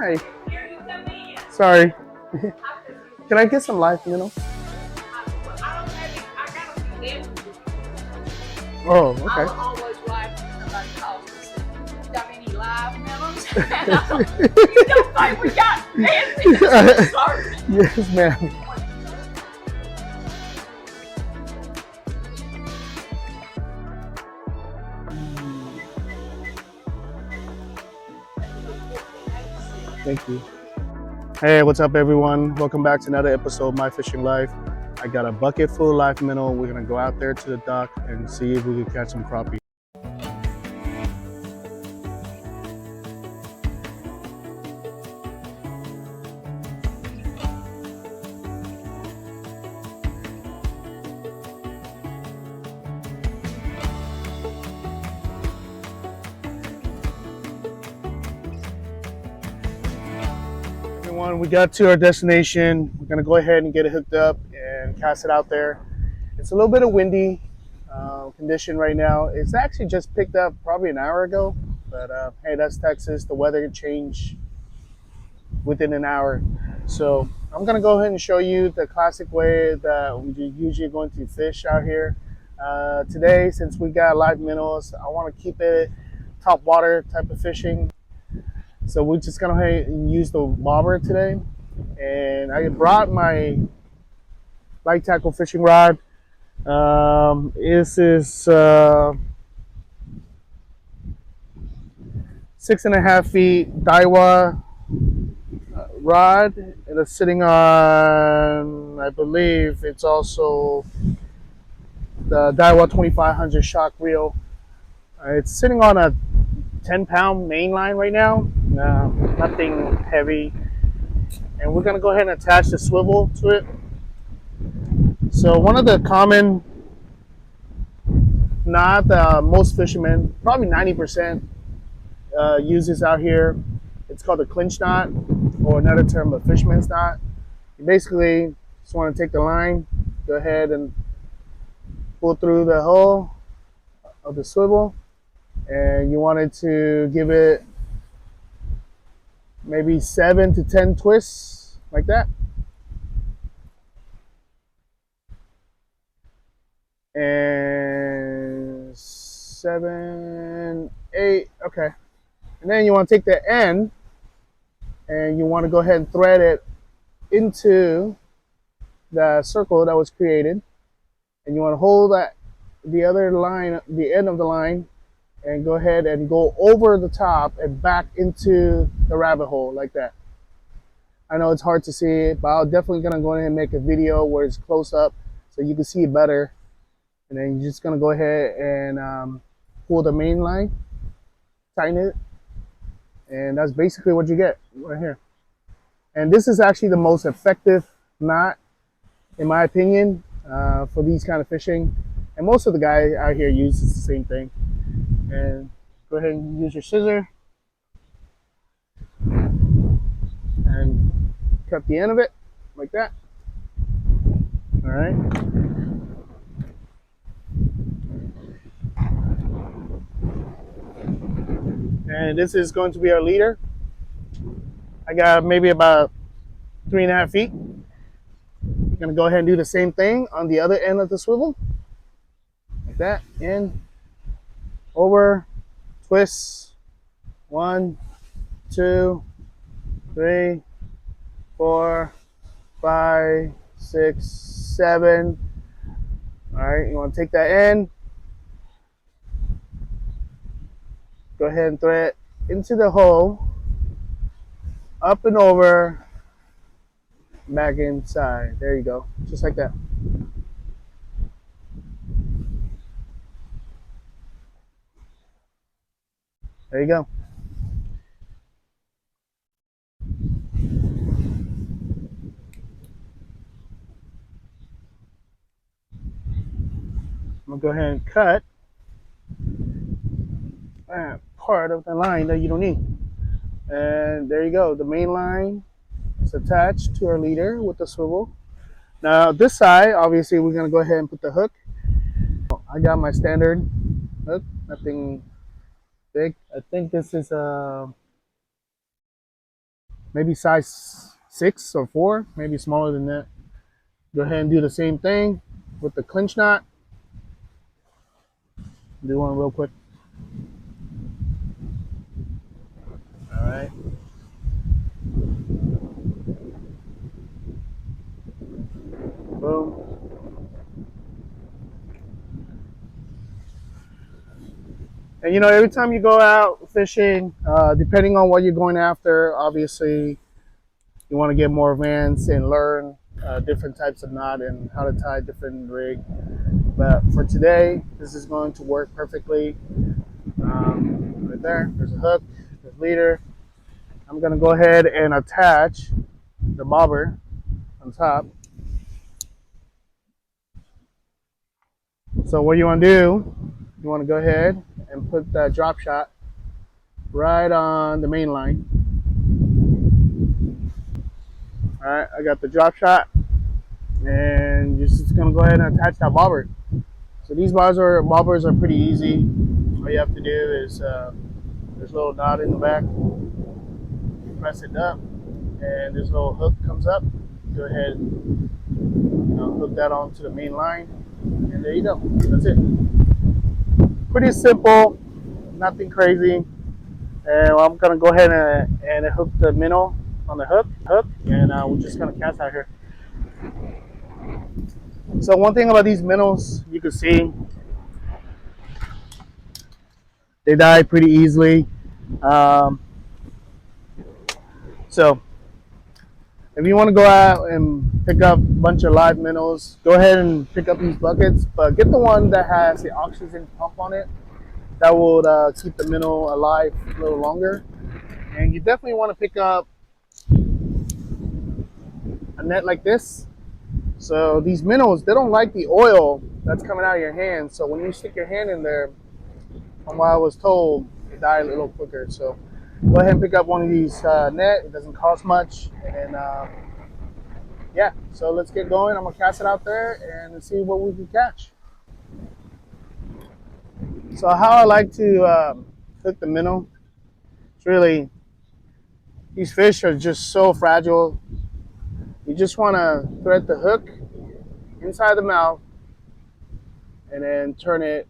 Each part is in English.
Hi. Sorry. Can I get some live minnow? Oh, okay. I always like when somebody calls me and says, "You got any live melons?" And I'm like, "You don't think we got fancy?" Sorry. Yes, ma'am. Thank you. Hey, what's up, everyone? Welcome back to another episode of My Fishing Life. I got a bucket full of live minnow. We're gonna go out there to the dock and see if we can catch some crappie. Everyone, we got to our destination. We're gonna go ahead and get it hooked up and cast it out there. It's a little bit of windy condition right now. It's actually just picked up probably an hour ago, but hey, that's Texas. The weather can change within an hour. So I'm gonna go ahead and show you the classic way that we usually going to fish out here. Today, since we got live minnows, I want to keep it top water type of fishing. So we're just gonna go ahead and use the bobber today. And I brought my light tackle fishing rod. This is 6.5 feet Daiwa rod. And it's sitting on, I believe it's also the Daiwa 2500 shock reel. It's sitting on a 10-pound main line right now. Nothing heavy. And we're gonna go ahead and attach the swivel to it. So one of the common, not most fishermen, probably 90% uses out here. It's called a clinch knot, or another term, a fisherman's knot. You basically just want to take the line, go ahead and pull through the hole of the swivel, and you wanted to give it maybe 7 to 10 twists like that. And 7, 8, okay. And then you want to take the end and you want to go ahead and thread it into the circle that was created. And you want to hold that the other line, the end of the line, and go ahead and go over the top and back into the rabbit hole like that. I know it's hard to see it, but I'm definitely gonna go ahead and make a video where it's close up so you can see it better. And then you're just gonna go ahead and pull the main line, tighten it, and that's basically what you get right here. And this is actually the most effective knot, in my opinion, for these kind of fishing. And most of the guys out here use the same thing. And go ahead and use your scissor and cut the end of it like that. All right. And this is going to be our leader. I got maybe about 3.5 feet. We're gonna go ahead and do the same thing on the other end of the swivel. Like that, in, over, twist, 1, 2, 3, 4, 5, 6, 7. All right, you want to take that end, go ahead and thread it into the hole, up and over, back inside. There you go, just like that. There you go. I'm gonna go ahead and cut that part of the line that you don't need. And there you go. The main line is attached to our leader with the swivel. Now this side, obviously, we're gonna go ahead and put the hook. I got my standard hook, nothing big. I think this is a maybe size 6 or 4, maybe smaller than that. Go ahead and do the same thing with the clinch knot. Do one real quick. All right. Boom. And you know, every time you go out fishing, depending on what you're going after, obviously you want to get more advanced and learn different types of knot and how to tie different rig. But for today, this is going to work perfectly. Right there, there's a hook, there's leader. I'm gonna go ahead and attach the bobber on top. So what you want to do, you want to go ahead and put that drop shot right on the main line. All right, I got the drop shot, and you're just gonna go ahead and attach that bobber. So these bobbers are pretty easy. All you have to do is there's a little knot in the back. You press it up, and this little hook comes up. Go ahead and hook that onto the main line, and there you go. That's it. Pretty simple, nothing crazy. And I'm gonna go ahead and hook the minnow on the hook, and we're just gonna cast out here. So one thing about these minnows, you can see they die pretty easily. Um, so if you want to go out and pick up a bunch of live minnows, go ahead and pick up these buckets, but get the one that has the oxygen pump on it. That will keep the minnow alive a little longer. And you definitely want to pick up a net like this. So these minnows, they don't like the oil that's coming out of your hand. So when you stick your hand in there, from what I was told, they die a little quicker. So go ahead and pick up one of these net. It doesn't cost much. And yeah, so let's get going. I'm going to cast it out there and see what we can catch. So how I like to hook the minnow, it's really, these fish are just so fragile. You just want to thread the hook inside the mouth and then turn it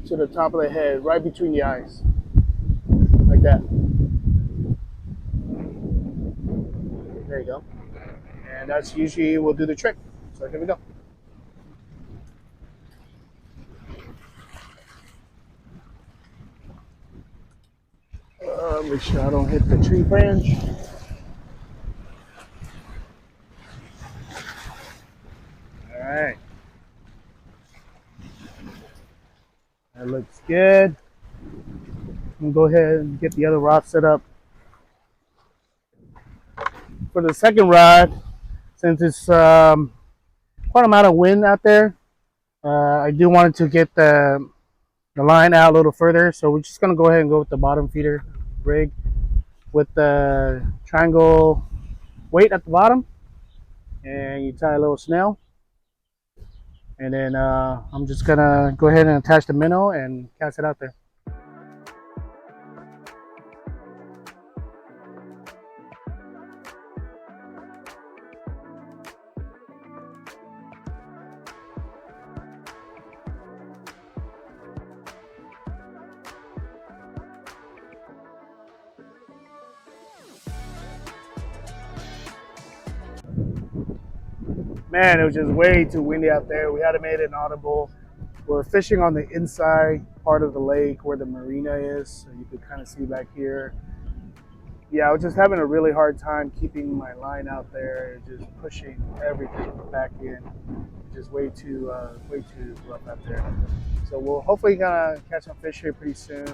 to the top of the head, right between the eyes, like that. There you go. And that's usually will do the trick. So here we go. Make sure I don't hit the tree branch. All right. That looks good. I'm gonna go ahead and get the other rod set up. For the second rod, since it's quite a amount of wind out there, I do want to get the line out a little further. So we're just gonna go ahead and go with the bottom feeder rig with the triangle weight at the bottom, and you tie a little snail. And then I'm just gonna go ahead and attach the minnow and cast it out there. Man, it was just way too windy out there. We had to make it inaudible. We're fishing on the inside part of the lake where the marina is, so you can kind of see back here. Yeah, I was just having a really hard time keeping my line out there, just pushing everything back in. Just way too rough out there. So we'll hopefully gonna catch some fish here pretty soon.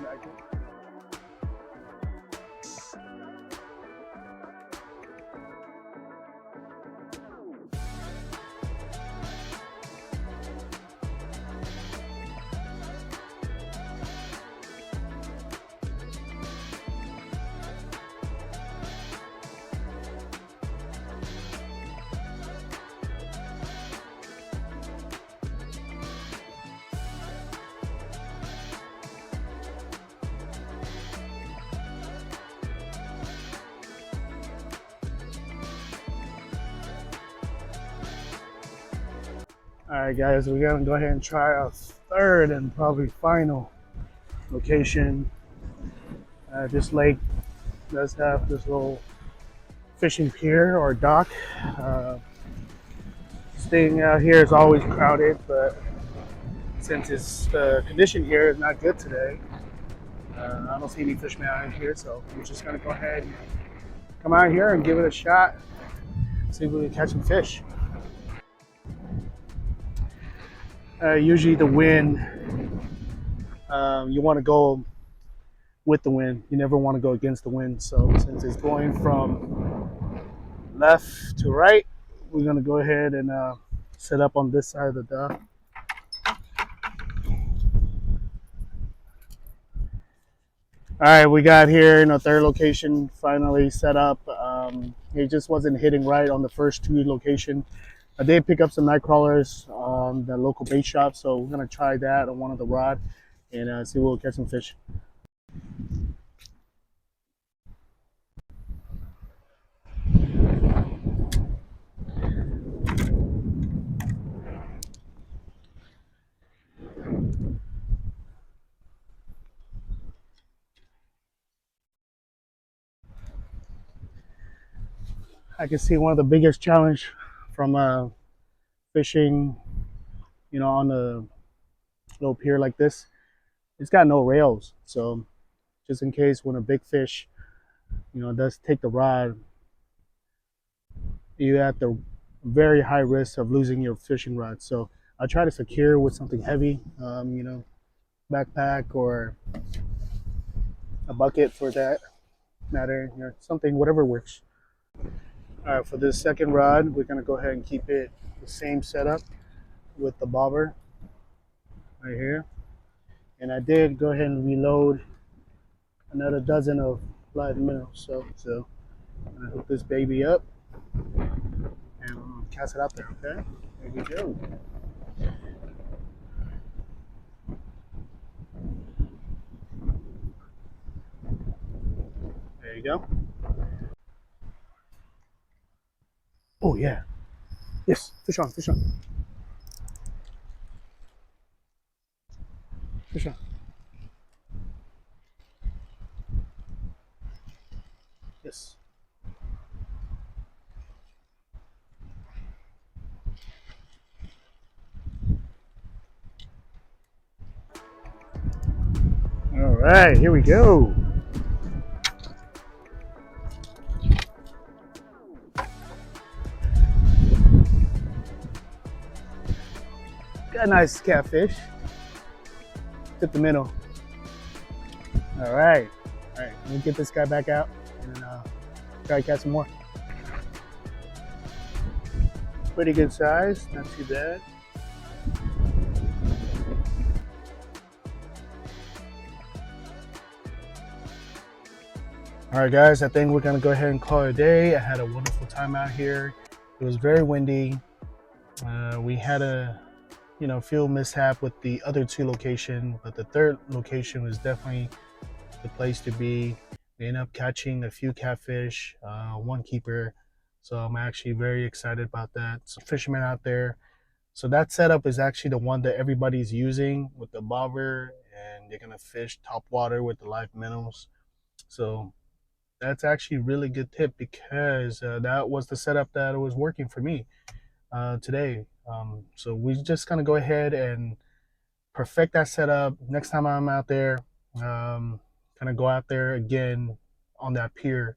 All right, guys, we're gonna go ahead and try our third and probably final location. This lake does have this little fishing pier or dock. Uh, Staying out here is always crowded, but since the condition here is not good today, I don't see any fishermen out here, so we're just gonna go ahead and come out here and give it a shot, see if we can catch some fish. Usually the wind, you want to go with the wind. You never want to go against the wind. So since it's going from left to right, we're gonna go ahead and set up on this side of the dock. All right, we got here in a third location finally set up. It just wasn't hitting right on the first two locations. I did pick up some night crawlers on the local bait shop, so we're gonna try that on one of the rod and see if we'll catch some fish. I can see one of the biggest challenge from fishing, on a little pier like this. It's got no rails, so just in case when a big fish, does take the rod, you have the very high risk of losing your fishing rod. So I try to secure with something heavy, backpack or a bucket for that matter, something, whatever works. All right, for this second rod, we're gonna go ahead and keep it the same setup with the bobber right here. And I did go ahead and reload another dozen of live minnows. So I'm gonna hook this baby up and cast it out there, okay? There we go. There you go. Oh yeah. Yes, fish on, fish on. Fish on. Yes. All right, here we go. Got a nice catfish. Hit the minnow. All right. All right, let me get this guy back out and then try to catch some more. Pretty good size, not too bad. All right, guys, I think we're gonna go ahead and call it a day. I had a wonderful time out here. It was very windy. We had a fuel mishap with the other two locations, but the third location was definitely the place to be. We ended up catching a few catfish, one keeper. So I'm actually very excited about that. So fishermen out there. So that setup is actually the one that everybody's using with the bobber, and they're gonna fish top water with the live minnows. So that's actually a really good tip because that was the setup that was working for me today. So we're just gonna go ahead and perfect that setup. Next time I'm out there, kind of go out there again on that pier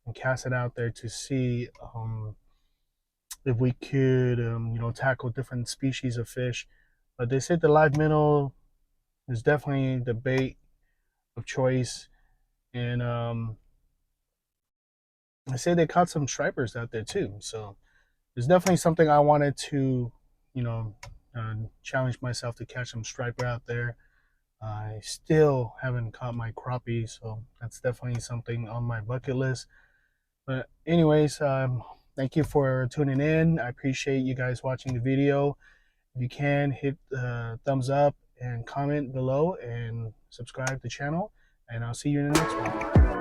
and cast it out there to see if we could, tackle different species of fish. But they said the live minnow is definitely the bait of choice, and I say they caught some stripers out there too. So it's definitely something I wanted to, you know, challenge myself to catch some striper out there. I still haven't caught my crappie, so that's definitely something on my bucket list. But anyways, thank you for tuning in. I appreciate you guys watching the video. If you can, hit the thumbs up and comment below and subscribe to the channel. And I'll see you in the next one.